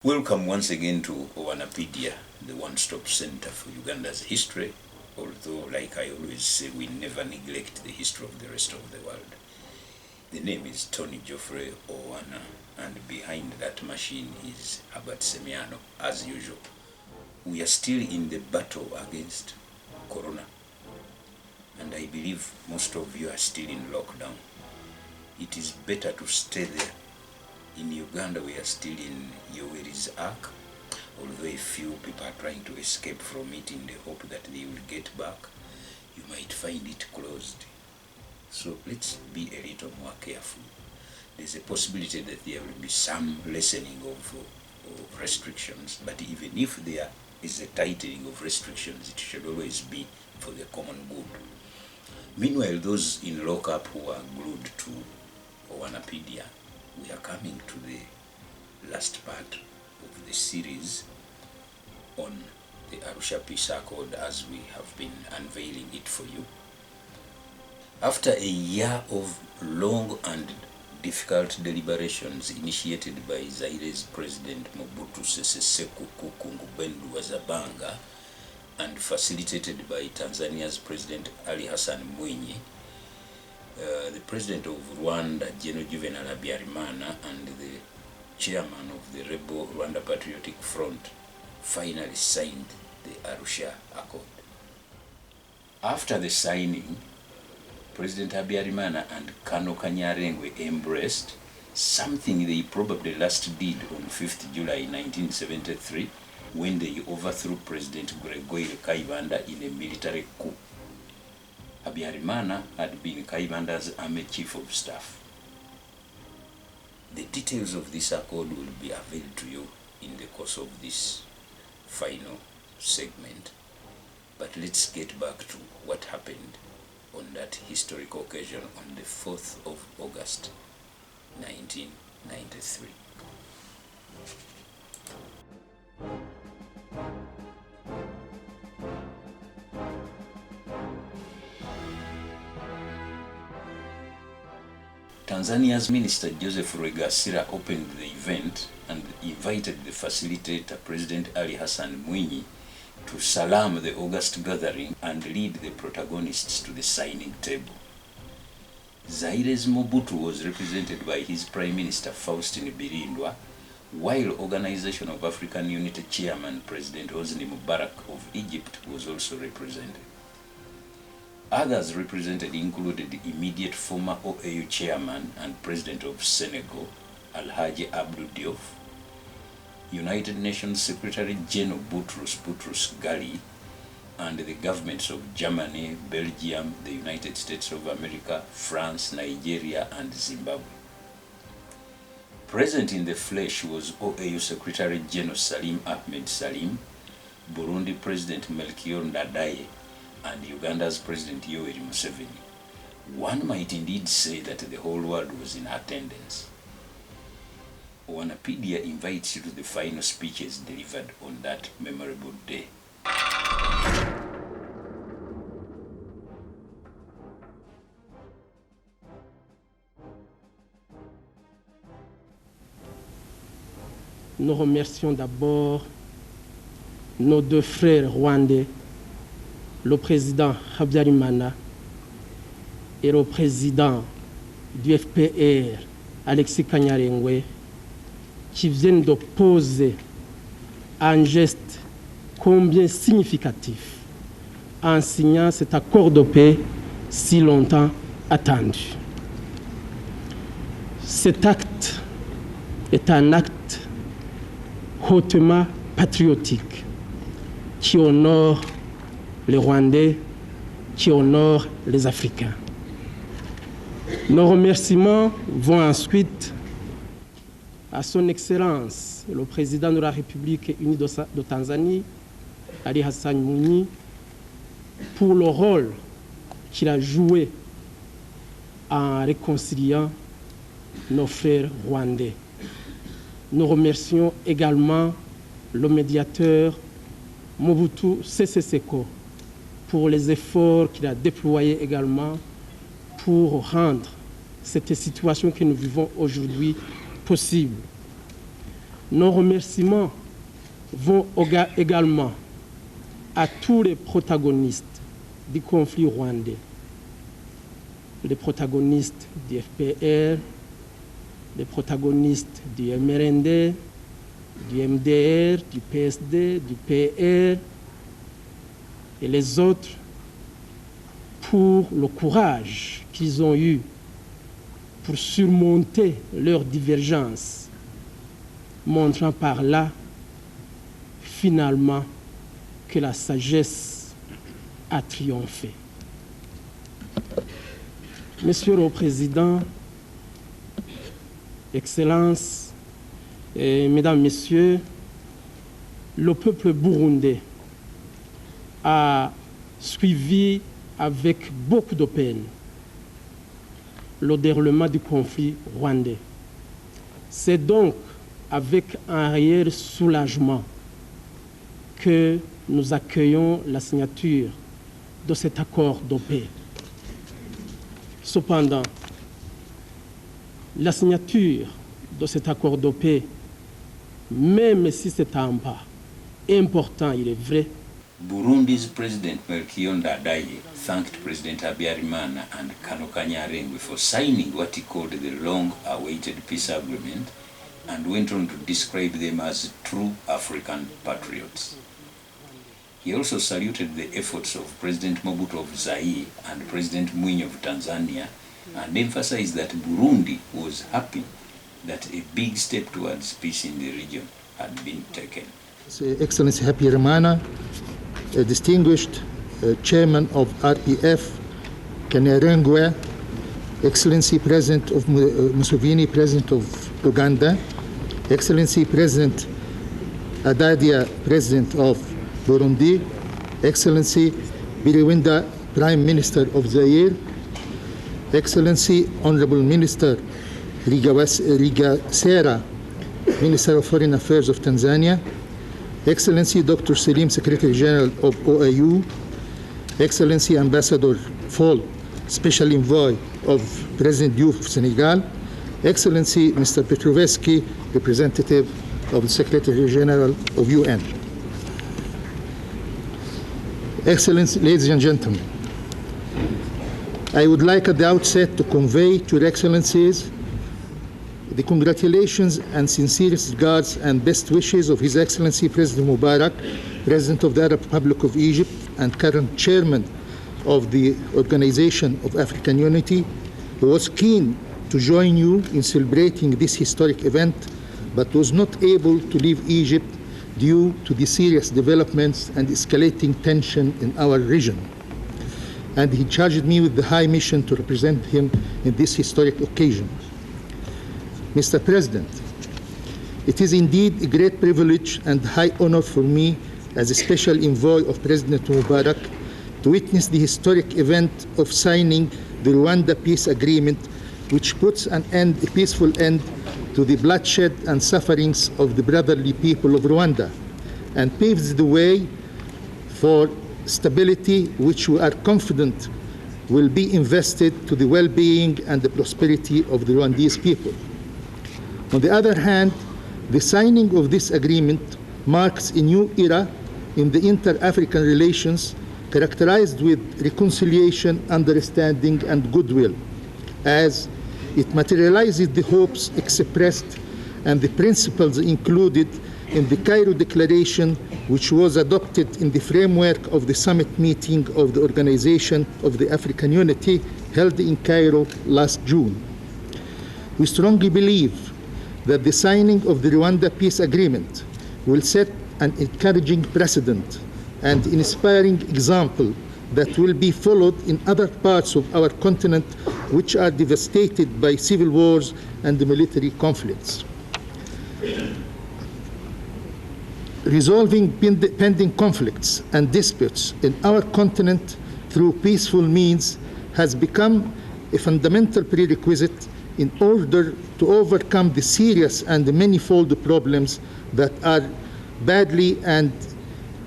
Welcome once again to OwanaPaedia, the one-stop center for Uganda's history, although, like I always say, we never neglect the history of the rest of the world. The name is Tony Geoffrey Owana, and behind that machine is Herbert Semiano, as usual. We are still in the battle against Corona, and I believe most of you are still in lockdown. It is better to stay there. In Uganda, we are still in Yoweri's arc, although a few people are trying to escape from it in the hope that they will get back. You might find it closed. So let's be a little more careful. There's a possibility that there will be some lessening of restrictions, but even if there is a tightening of restrictions, it should always be for the common good. Meanwhile, those in lockup who are glued to OwanaPaedia, we are coming to the last part of the series on the Arusha Peace Accord, as we have been unveiling it for you. After a year of long and difficult deliberations initiated by Zaire's President Mobutu Sese Seko Kuku Ngbendu Wazabanga and facilitated by Tanzania's President Ali Hassan Mwinyi, the President of Rwanda, Juvenal Habyarimana, and the chairman of the rebel Rwanda Patriotic Front finally signed the Arusha Accord. After the signing, President Habyarimana and Colonel Kanyarengwe embraced something they probably last did on 5th July 1973 when they overthrew President Gregoire Kayibanda in a military coup. Habyarimana had been Kayibanda's army chief of staff. The details of this accord will be available to you in the course of this final segment. But let's get back to what happened on that historical occasion on the 4th of August, 1993. Tanzania's Minister Joseph Rwegasira opened the event and invited the facilitator, President Ali Hassan Mwinyi, to salam the August gathering and lead the protagonists to the signing table. Zaire's Mobutu was represented by his Prime Minister Faustin Birindwa, while Organization of African Unity Chairman President Hosni Mubarak of Egypt was also represented. Others represented included the immediate former OAU chairman and president of Senegal, Alhaji Abdou Diouf, United Nations Secretary General Boutros Ghali, and the governments of Germany, Belgium, the United States of America, France, Nigeria, and Zimbabwe. Present in the flesh was OAU Secretary General Salim Ahmed Salim, Burundi President Melchior Ndadaye, and Uganda's President Yoweri Museveni. One might indeed say that the whole world was in attendance. OwanaPaedia invites you to the final speeches delivered on that memorable day. Nous remercions d'abord nos deux frères rwandais, le président Habyarimana et le président du FPR, Alexis Kanyarengwe, qui viennent de poser un geste combien significatif en signant cet accord de paix si longtemps attendu. Cet acte est un acte hautement patriotique qui honore les Rwandais, qui honorent les Africains. Nos remerciements vont ensuite à son Excellence, le Président de la République unie de Tanzanie, Ali Hassan Mwinyi, pour le rôle qu'il a joué en réconciliant nos frères rwandais. Nous remercions également le médiateur Mobutu Sese Seko pour les efforts qu'il a déployés également pour rendre cette situation que nous vivons aujourd'hui possible. Nos remerciements vont également à tous les protagonistes du conflit rwandais, les protagonistes du FPR, les protagonistes du MRND, du MDR, du PSD, du PR et les autres pour le courage qu'ils ont eu pour surmonter leurs divergences, montrant par là finalement que la sagesse a triomphé. Monsieur le Président, Excellences, et Mesdames, Messieurs, le peuple burundais a suivi avec beaucoup de peine le déroulement du conflit rwandais. C'est donc avec un réel soulagement que nous accueillons la signature de cet accord de paix. Cependant, la signature de cet accord de paix, même si c'est un pas important, il est vrai. Burundi's President Melchior Ndadaye thanked President Habyarimana and Colonel Kanyarengwe for signing what he called the long-awaited peace agreement and went on to describe them as true African patriots. He also saluted the efforts of President Mobutu of Zaire and President Mwinyi of Tanzania and emphasized that Burundi was happy that a big step towards peace in the region had been taken. Excellency Habyarimana, distinguished Chairman of RPF, Kanyarengwe, Excellency President of Museveni, President of Uganda, Excellency President Ndadaye, President of Burundi, Excellency Biriwinda, Prime Minister of Zaire, Excellency Honorable Minister Rigasera, Minister of Foreign Affairs of Tanzania, Excellency Dr. Selim, Secretary General of OAU, Excellency Ambassador Fall, Special Envoy of President Diouf of Senegal, Excellency Mr. Petrovsky, Representative of the Secretary General of UN. Excellency, ladies and gentlemen, I would like at the outset to convey to Your Excellencies the congratulations and sincerest regards and best wishes of His Excellency President Mubarak, President of the Arab Republic of Egypt and current Chairman of the Organization of African Unity, who was keen to join you in celebrating this historic event, but was not able to leave Egypt due to the serious developments and escalating tension in our region. And he charged me with the high mission to represent him in this historic occasion. Mr. President, it is indeed a great privilege and high honor for me as a special envoy of President Mubarak to witness the historic event of signing the Rwanda Peace Agreement, which puts a peaceful end to the bloodshed and sufferings of the brotherly people of Rwanda and paves the way for stability which we are confident will be invested to the well-being and the prosperity of the Rwandese people. On the other hand, the signing of this agreement marks a new era in the inter-African relations characterized with reconciliation, understanding, and goodwill, as it materializes the hopes expressed and the principles included in the Cairo Declaration, which was adopted in the framework of the summit meeting of the Organization of the African Unity held in Cairo last June. We strongly believe that the signing of the Rwanda Peace Agreement will set an encouraging precedent and inspiring example that will be followed in other parts of our continent which are devastated by civil wars and military conflicts. Resolving pending conflicts and disputes in our continent through peaceful means has become a fundamental prerequisite in order to overcome the serious and manifold problems that are badly and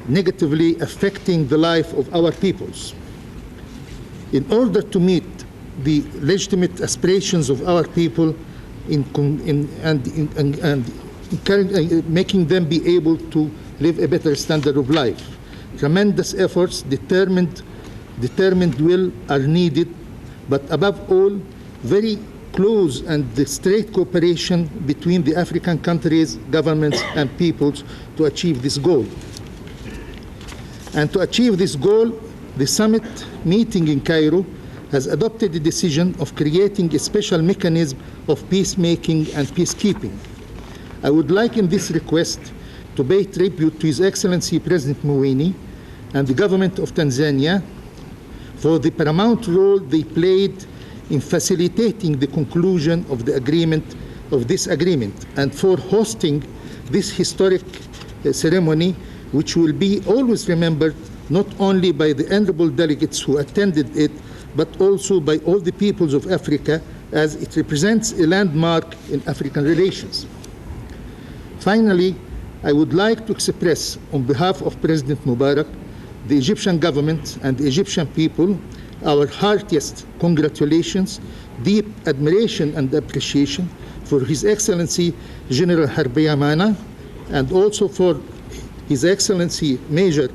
negatively affecting the life of our peoples. In order to meet the legitimate aspirations of our people and making them be able to live a better standard of life. Tremendous efforts, determined will are needed, but above all, very close and straight cooperation between the African countries, governments, and peoples to achieve this goal. And to achieve this goal, the summit meeting in Cairo has adopted the decision of creating a special mechanism of peacemaking and peacekeeping. I would like in this request to pay tribute to His Excellency President Museveni and the government of Tanzania for the paramount role they played in facilitating the conclusion of the agreement, and for hosting this historic ceremony, which will be always remembered not only by the honorable delegates who attended it, but also by all the peoples of Africa, as it represents a landmark in African relations. Finally, I would like to express, on behalf of President Mubarak, the Egyptian government, and the Egyptian people, our heartiest congratulations, deep admiration and appreciation for His Excellency General Habyarimana, and also for His Excellency Major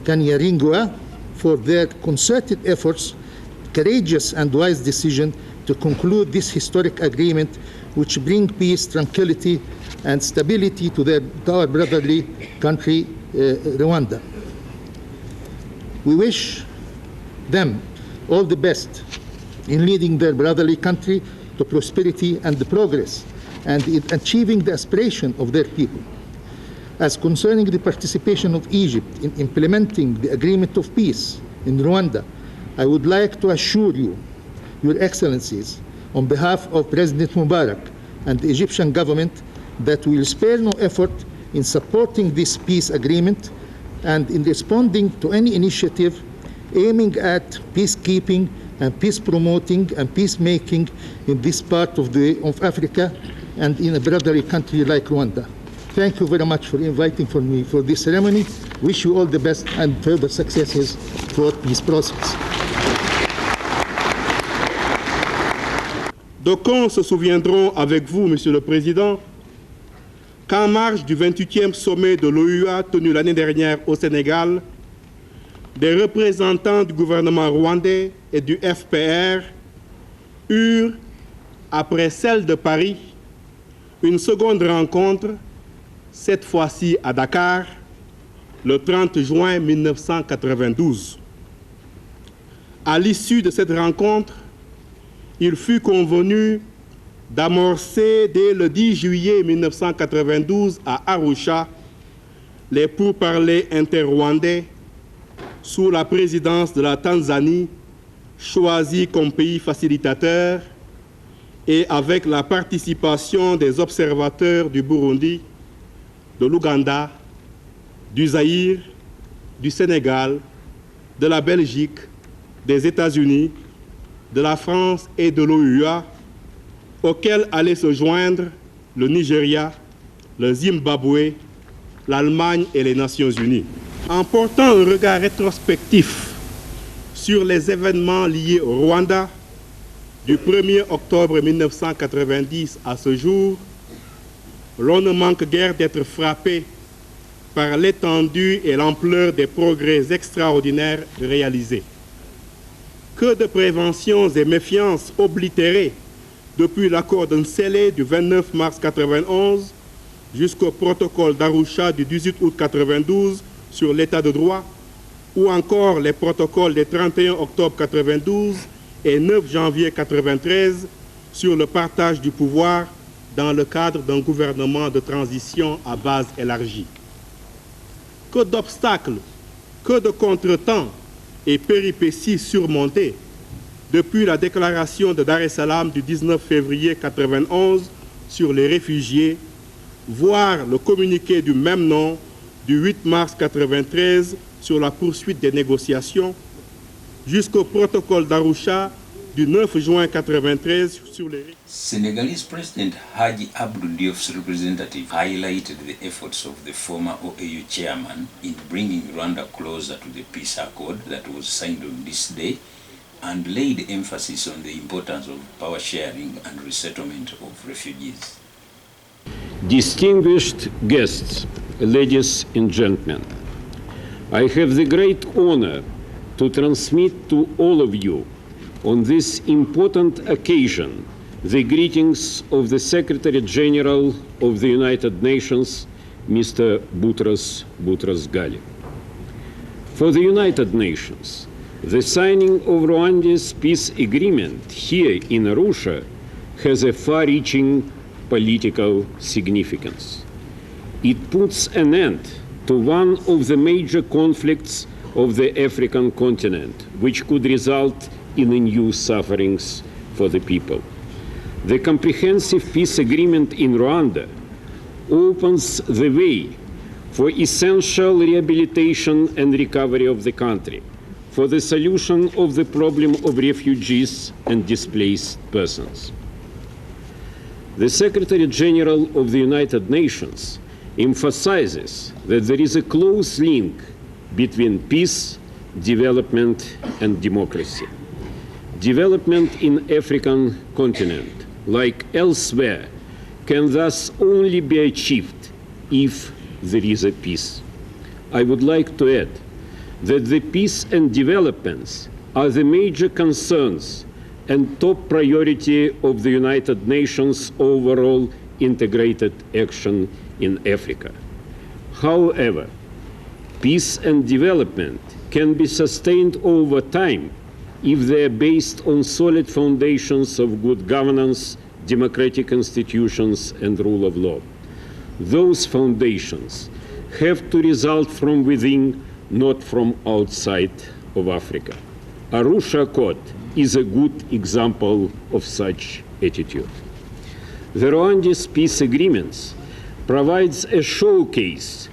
Kanyarengwe for their concerted efforts, courageous and wise decision to conclude this historic agreement, which bring peace, tranquility, and stability to our brotherly country, Rwanda. We wish them all the best in leading their brotherly country to prosperity and progress, and in achieving the aspiration of their people. As concerning the participation of Egypt in implementing the agreement of peace in Rwanda, I would like to assure you, Your Excellencies, on behalf of President Mubarak and the Egyptian government, that we will spare no effort in supporting this peace agreement and in responding to any initiative aiming at peacekeeping and peace promoting and peacemaking in this part of Africa and in a brotherly country like Rwanda. Thank you very much for inviting me for this ceremony. Wish you all the best and further successes for this process. D'aucuns se souviendront avec vous, Monsieur le Président, qu'en marge du 28e sommet de l'OUA tenu l'année dernière au Sénégal, des représentants du gouvernement rwandais et du FPR eurent, après celle de Paris, une seconde rencontre, cette fois-ci à Dakar, le 30 juin 1992. À l'issue de cette rencontre, il fut convenu d'amorcer dès le 10 juillet 1992 à Arusha les pourparlers inter-rwandais sous la présidence de la Tanzanie, choisie comme pays facilitateur, et avec la participation des observateurs du Burundi, de l'Uganda, du Zaïre, du Sénégal, de la Belgique, des États-Unis, de la France et de l'OUA, auxquels allaient se joindre le Nigeria, le Zimbabwe, l'Allemagne et les Nations Unies. En portant un regard rétrospectif sur les événements liés au Rwanda, du 1er octobre 1990 à ce jour, l'on ne manque guère d'être frappé par l'étendue et l'ampleur des progrès extraordinaires réalisés. Que de préventions et méfiances oblitérées depuis l'accord d'Nsele du 29 mars 1991 jusqu'au protocole d'Arusha du 18 août 1992 sur l'état de droit, ou encore les protocoles des 31 octobre 1992 et 9 janvier 1993 sur le partage du pouvoir dans le cadre d'un gouvernement de transition à base élargie. Que d'obstacles, que de contretemps et péripéties surmontées depuis la déclaration de Dar es Salaam du 19 février 1991 sur les réfugiés, voire le communiqué du même nom du 8 mars 1993 sur la poursuite des négociations, jusqu'au protocole d'Arusha du 9 juin 1993 sur les... Senegalese President Haji Abdou Diof's representative highlighted the efforts of the former OAU chairman in bringing Rwanda closer to the peace accord that was signed on this day, and laid emphasis on the importance of power sharing and resettlement of refugees. Distinguished guests, ladies and gentlemen, I have the great honor to transmit to all of you on this important occasion the greetings of the Secretary General of the United Nations, Mr. Boutros Ghali. For the United Nations, the signing of Rwanda's peace agreement here in Arusha has a far-reaching political significance. It puts an end to one of the major conflicts of the African continent, which could result in new sufferings for the people. The comprehensive peace agreement in Rwanda opens the way for essential rehabilitation and recovery of the country, for the solution of the problem of refugees and displaced persons. The Secretary General of the United Nations emphasizes that there is a close link between peace, development, and democracy. Development in African continent, like elsewhere, can thus only be achieved if there is a peace. I would like to add that the peace and developments are the major concerns and top priority of the United Nations overall integrated action in Africa. However, peace and development can be sustained over time if they are based on solid foundations of good governance, democratic institutions, and rule of law. Those foundations have to result from within, not from outside of Africa. Arusha Accord is a good example of such attitude. The Rwanda's peace agreements provides a showcase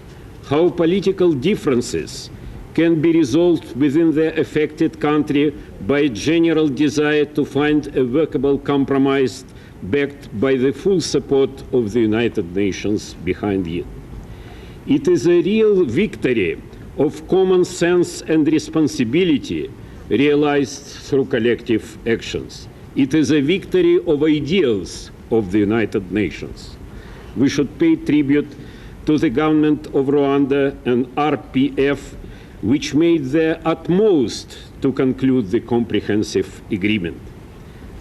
how political differences can be resolved within the affected country by a general desire to find a workable compromise backed by the full support of the United Nations behind it. It is a real victory of common sense and responsibility realized through collective actions. It is a victory of ideals of the United Nations. We should pay tribute to the government of Rwanda and RPF, which made their utmost to conclude the comprehensive agreement.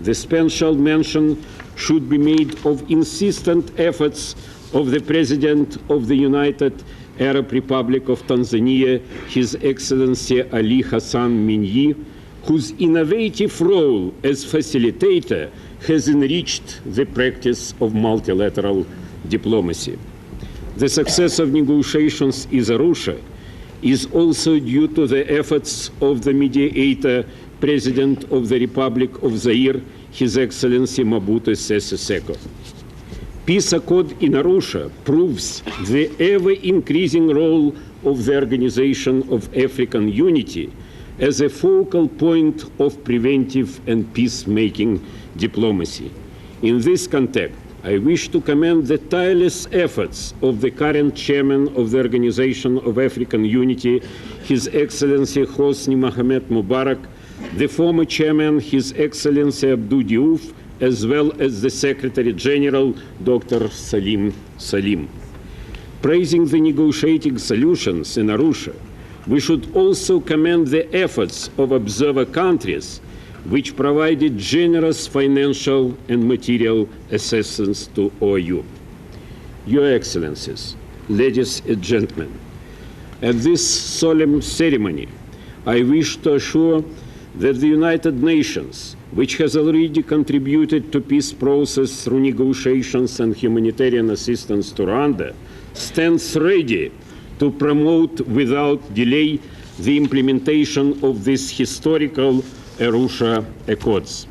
The special mention should be made of insistent efforts of the President of the United Arab Republic of Tanzania, His Excellency Ali Hassan Mwinyi, whose innovative role as facilitator has enriched the practice of multilateral diplomacy. The success of negotiations in Arusha is also due to the efforts of the mediator, President of the Republic of Zaire, His Excellency Mobutu Sese Seko. Peace Accord in Arusha proves the ever-increasing role of the Organization of African Unity as a focal point of preventive and peacemaking diplomacy. In this context, I wish to commend the tireless efforts of the current chairman of the Organization of African Unity, His Excellency Hosni Mohamed Mubarak, the former chairman, His Excellency Abdou Diouf, as well as the Secretary General, Dr. Salim Salim. Praising the negotiating solutions in Arusha, we should also commend the efforts of observer countries which provided generous financial and material assistance to OU. Your Excellencies, ladies and gentlemen, at this solemn ceremony, I wish to assure that the United Nations, which has already contributed to peace process through negotiations and humanitarian assistance to Rwanda, stands ready to promote without delay the implementation of these historical Arusha Accords.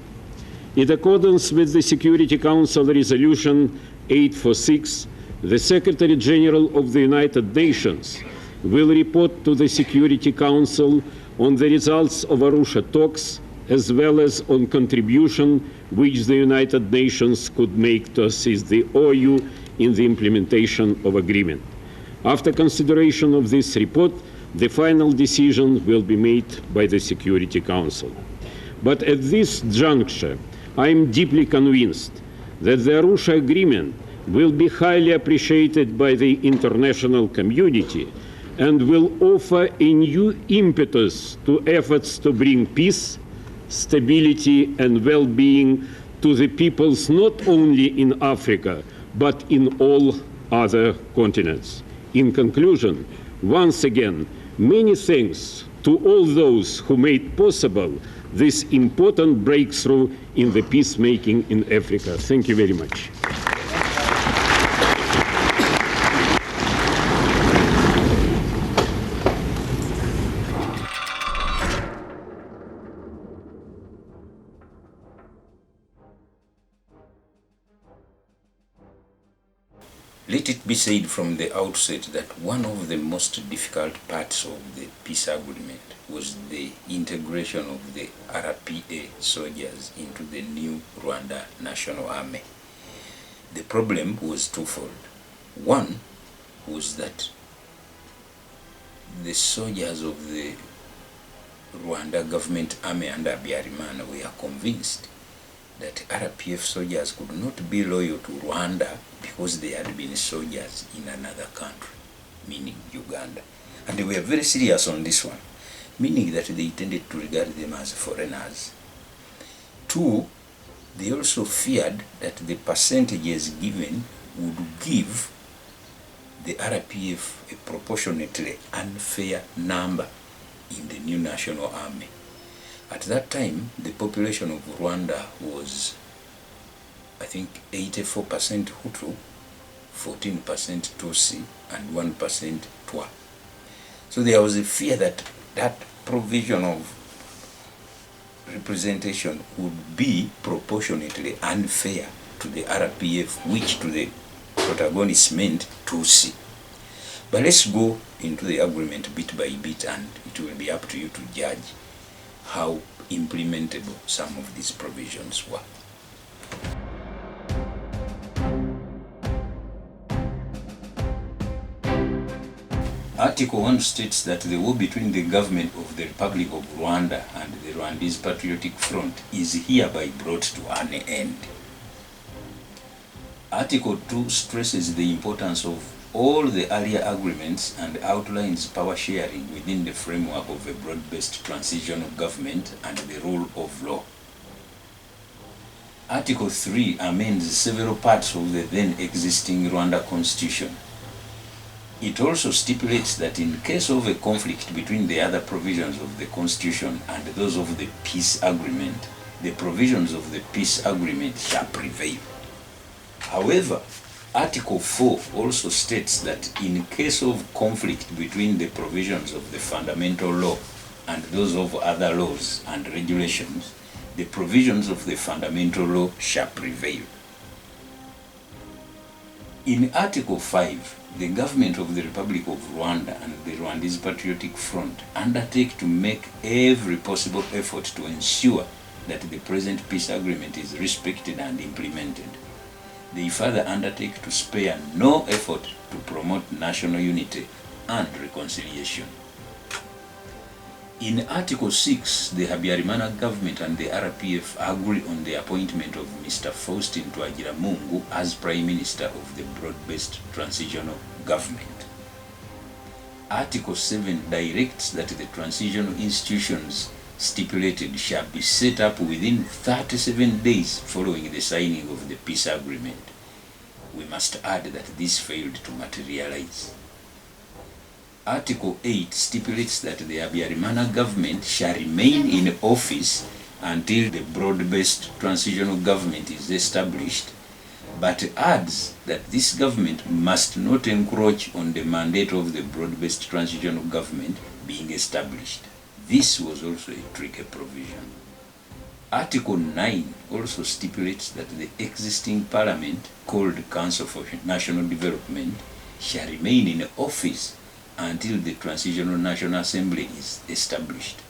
In accordance with the Security Council Resolution 846, the Secretary General of the United Nations will report to the Security Council on the results of Arusha talks, as well as on contribution which the United Nations could make to assist the OU in the implementation of agreement. After consideration of this report, the final decision will be made by the Security Council. But at this juncture, I am deeply convinced that the Arusha Agreement will be highly appreciated by the international community and will offer a new impetus to efforts to bring peace, stability, and well-being to the peoples not only in Africa, but in all other continents. In conclusion, once again, many thanks to all those who made possible this important breakthrough in the peacemaking in Africa. Thank you very much. Let it be said from the outset that one of the most difficult parts of the peace agreement was the integration of the RPA soldiers into the new Rwanda National Army. The problem was twofold. One was that the soldiers of the Rwanda government army under Habyarimana were convinced that RPF soldiers could not be loyal to Rwanda because they had been soldiers in another country, meaning Uganda. And they were very serious on this one, meaning that they tended to regard them as foreigners. Two, they also feared that the percentages given would give the RPF a proportionately unfair number in the new national army. At that time, the population of Rwanda was, I think, 84% Hutu, 14% Tutsi, and 1% Twa. So there was a fear that that provision of representation would be proportionately unfair to the RPF, which to the protagonists meant Tutsi. But let's go into the agreement bit by bit, and it will be up to you to judge how implementable some of these provisions were. Article 1 states that the war between the government of the Republic of Rwanda and the Rwandese Patriotic Front is hereby brought to an end. Article 2 stresses the importance of all the earlier agreements and outlines power sharing within the framework of a broad-based transitional government and the rule of law. Article 3 amends several parts of the then existing Rwanda Constitution. It also stipulates that in case of a conflict between the other provisions of the Constitution and those of the peace agreement, the provisions of the peace agreement shall prevail. However, Article 4 also states that in case of conflict between the provisions of the fundamental law and those of other laws and regulations, the provisions of the fundamental law shall prevail. In Article 5, the government of the Republic of Rwanda and the Rwandese Patriotic Front undertake to make every possible effort to ensure that the present peace agreement is respected and implemented. They further undertake to spare no effort to promote national unity and reconciliation. In Article 6, the Habyarimana government and the RPF agree on the appointment of Mr. Faustin Twagiramungu as Prime Minister of the broad-based transitional government. Article 7 directs that the transitional institutions stipulated shall be set up within 37 days following the signing of the peace agreement. We must add that this failed to materialize. Article 8 stipulates that the Habyarimana government shall remain in office until the broad-based transitional government is established, but adds that this government must not encroach on the mandate of the broad-based transitional government being established. This was also a tricky provision. Article 9 also stipulates that the existing parliament, called Council for National Development, shall remain in office until the Transitional National Assembly is established.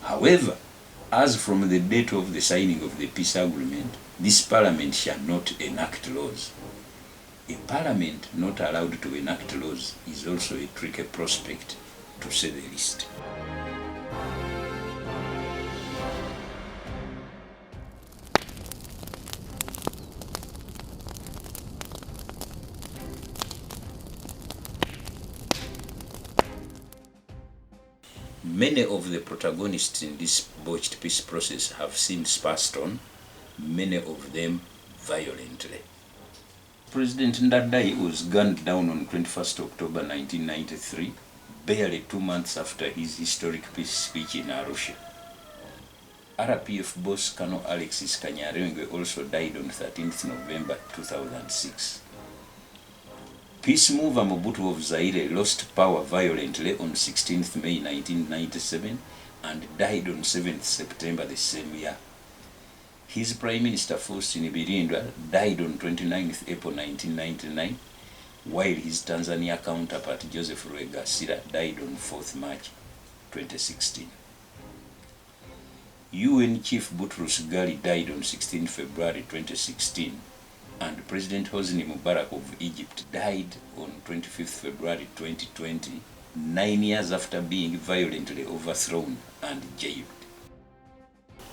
However, as from the date of the signing of the peace agreement, this parliament shall not enact laws. A parliament not allowed to enact laws is also a tricky prospect, to say the least. Many of the protagonists in this botched peace process have since passed on, many of them violently. President Ndadaye was gunned down on 21st October 1993, barely 2 months after his historic peace speech in Arusha. RPF boss Colonel Alexis Kanyarengwe also died on 13th November 2006. Peace mover Mobutu of Zaire lost power violently on 16th May 1997 and died on 7th September the same year. His Prime Minister Faustin Birindwa died on 29th April 1999, while his Tanzania counterpart Joseph Rwegasira died on 4th March 2016. UN Chief Boutros Ghali died on 16 February 2016, and President Hosni Mubarak of Egypt died on 25 February 2020, 9 years after being violently overthrown and jailed.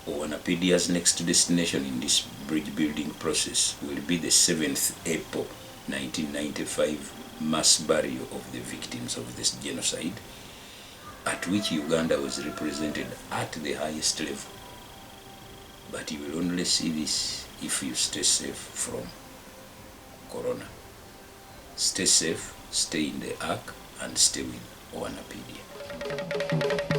OwanaPaedia's next destination in this bridge building process will be the 7th April 1995 mass burial of the victims of this genocide, at which Uganda was represented at the highest level. But you will only see this if you stay safe from Corona. Stay safe, stay in the ark, and stay with OwanaPaedia.